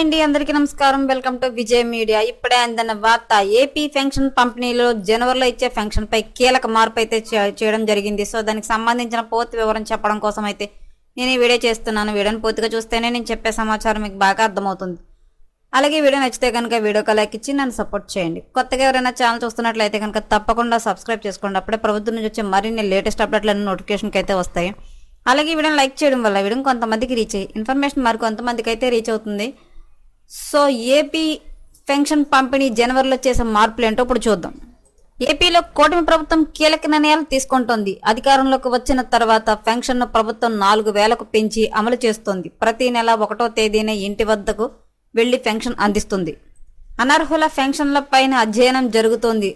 అండి, అందరికీ నమస్కారం. Welcome to Vijay media. ఇప్పుడే అందిన వార్త. ఏపీ పెన్షన్ పంపిణీలో జనవరిలో ఇచ్చే పెన్షన్ పై కీలక మార్పు అయితే చేయడం జరిగింది. సో దానికి సంబంధించిన పూర్తి వివరం చెప్పడం కోసం అయితే నేను ఈ వీడియో చేస్తున్నాను. వీడియోని పూర్తిగా చూస్తేనే నేను చెప్పే సమాచారం మీకు బాగా అర్థమవుతుంది. అలాగే వీడియో నచ్చితే కనుక వీడియోకి లైక్ ఇచ్చి నన్ను సపోర్ట్ చేయండి. కొత్తగా ఎవరైనా ఛానల్ చూస్తున్నట్లయితే కనుక తప్పకుండా సబ్స్క్రైబ్ చేసుకోండి. అప్పుడే ప్రభుత్వం నుంచి వచ్చే మరిన్ని లేటెస్ట్ అప్డేట్లన్నీ నోటిఫికేషన్కి అయితే వస్తాయి. అలాగే వీడియోని లైక్ చేయడం వల్ల వీడియో కొంతమందికి రీచ్ అయ్యి ఇన్ఫర్మేషన్ మరి కొంతమందికి అయితే రీచ్ అవుతుంది. సో ఏపీ పెన్షన్ పంపిణీ జనవరిలో చేసే మార్పులు ఏంటో ఇప్పుడు చూద్దాం. ఏపీలో కూటమి ప్రభుత్వం కీలక నిర్ణయాలు తీసుకుంటోంది. అధికారంలోకి వచ్చిన తర్వాత పెన్షన్ను ప్రభుత్వం 4,000కు పెంచి అమలు చేస్తోంది. ప్రతి నెల 1వ తేదీనే ఇంటి వద్దకు వెళ్లి పెన్షన్ అందిస్తుంది. అనర్హుల పెన్షన్ల పైన అధ్యయనం జరుగుతోంది.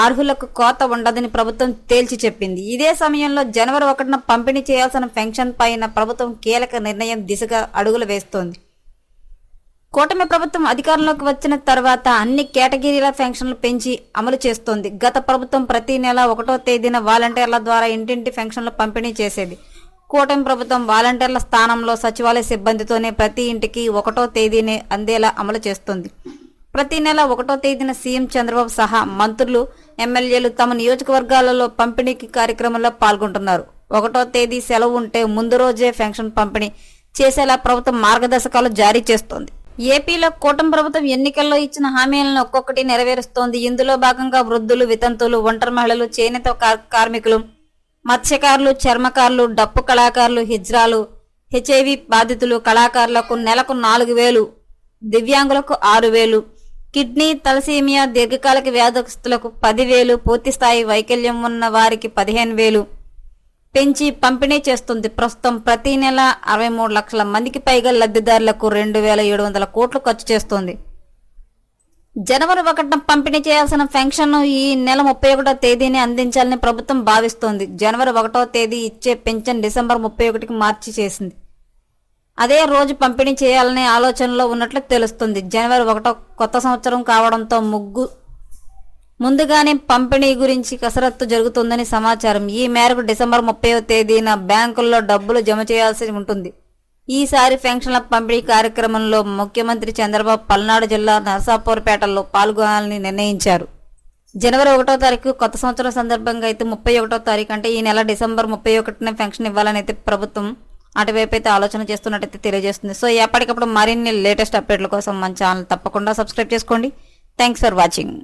అర్హులకు కోత ఉండదని ప్రభుత్వం తేల్చి చెప్పింది. ఇదే సమయంలో జనవరి 1న పంపిణీ చేయాల్సిన పెన్షన్ పైన ప్రభుత్వం కీలక నిర్ణయం దిశగా అడుగులు వేస్తోంది. కూటమి ప్రభుత్వం అధికారంలోకి వచ్చిన తర్వాత అన్ని కేటగిరీల పెన్షన్లు పెంచి అమలు చేస్తోంది. గత ప్రభుత్వం ప్రతి నెల 1వ తేదీన వాలంటీర్ల ద్వారా ఇంటింటి పెన్షన్లు పంపిణీ చేసేది. కూటమి ప్రభుత్వం వాలంటీర్ల స్థానంలో సచివాలయ సిబ్బందితోనే ప్రతి ఇంటికి 1వ తేదీనే అందేలా అమలు చేస్తోంది. ప్రతి నెల 1వ తేదీన సీఎం చంద్రబాబు సహా మంత్రులు, ఎమ్మెల్యేలు తమ నియోజకవర్గాలలో పంపిణీకి కార్యక్రమంలో పాల్గొంటున్నారు. 1వ తేదీ సెలవు ఉంటే ముందు రోజే పెన్షన్ పంపిణీ చేసేలా ప్రభుత్వం మార్గదర్శకాలు జారీ చేస్తోంది. ఏపీలో కూటమి ప్రభుత్వం ఎన్నికల్లో ఇచ్చిన హామీలను ఒక్కొక్కటి నెరవేరుస్తోంది. ఇందులో భాగంగా వృద్ధులు, వితంతువులు, ఒంటరి మహిళలు, చేనేత కార్మికులు, మత్స్యకారులు, చర్మకారులు, డప్పు కళాకారులు, హిజ్రాలు, హెచ్ఐవి బాధితులు కళాకారులకు నెలకు 4,000, దివ్యాంగులకు 6,000, కిడ్నీ, తలసీమియా, దీర్ఘకాలిక వ్యాధస్తులకు 10,000, పూర్తిస్థాయి వైకల్యం ఉన్న వారికి 15,000 పెంచి పంపిణీ చేస్తుంది. ప్రస్తుతం ప్రతి నెల 63 లక్షల మందికి పైగా లబ్ధిదారులకు 2,700 కోట్లు ఖర్చు చేస్తోంది. జనవరి 1న పంపిణీ చేయాల్సిన పెన్షన్ను ఈ నెల 31వ తేదీని అందించాలని ప్రభుత్వం భావిస్తోంది. జనవరి 1వ తేదీ ఇచ్చే పెన్షన్ డిసెంబర్ 31కి మార్చి చేసింది. అదే రోజు పంపిణీ చేయాలనే ఆలోచనలో ఉన్నట్లు తెలుస్తుంది. జనవరి 1 కొత్త సంవత్సరం కావడంతో ముందుగానే పంపిణీ గురించి కసరత్తు జరుగుతుందని సమాచారం. ఈ మేరకు డిసెంబర్ 30వ తేదీన బ్యాంకుల్లో డబ్బులు జమ చేయాల్సి ఉంటుంది. ఈసారి పెన్షన్ల పంపిణీ కార్యక్రమంలో ముఖ్యమంత్రి చంద్రబాబు పల్నాడు జిల్లా నరసాపూర్పేటలో పాల్గొనాలని నిర్ణయించారు. జనవరి 1వ తారీఖు కొత్త సంవత్సరం సందర్భంగా అయితే 31వ తారీఖు అంటే ఈ నెల డిసెంబర్ 31న పెన్షన్ ఇవ్వాలని అయితే ప్రభుత్వం అటువైపు అయితే ఆలోచన చేస్తున్నట్టయితే తెలియజేస్తుంది. సో ఎప్పటికప్పుడు మరిన్ని లేటెస్ట్ అప్డేట్ల కోసం మన ఛానల్ తప్పకుండా సబ్స్క్రైబ్ చేసుకోండి. Thanks for watching.